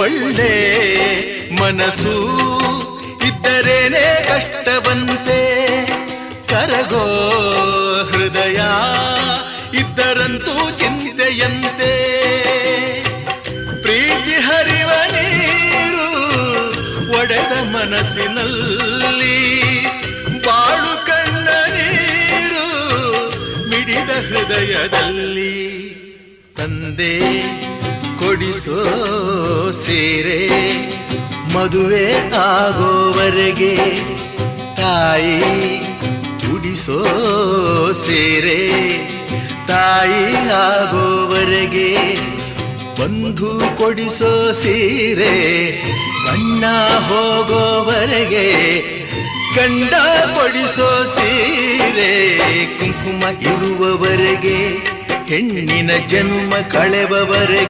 ಒಳ್ಳೆ ಮನಸ್ಸು ಇದ್ದರೇನೆ ಕಷ್ಟವಂತೆ, ಕರಗೋ ಹೃದಯ ಇದ್ದರಂತೂ ಚಿಂತೆಯಂತೆ. ಪ್ರೀತಿ ಹರಿವ ನೀರು ಒಡೆದ ಮನಸ್ಸಿನಲ್ಲಿ, ಬಾಳು ಕಣ್ಣ ನೀರು ಮಿಡಿದ ಹೃದಯದಲ್ಲಿ. ತಂದೆ ಕೊಡಿಸೋ ಸೀರೆ ಮದುವೆ ಆಗೋವರೆಗೆ, ತಾಯಿ ಉಡಿಸೋ ಸೀರೆ ತಾಯಿ ಆಗೋವರೆಗೆ, ಬಂಧು ಕೊಡಿಸೋ ಸೀರೆ ಬಣ್ಣ ಹೋಗೋವರೆಗೆ, ಗಂಡ ಕೊಡಿಸೋ ಸೀರೆ ಕುಂಕುಮ ಇರುವವರೆಗೆ, ಹೆಣ್ಣಿನ ಜನ್ಮ ಕಳೆವವರೆಗೆ.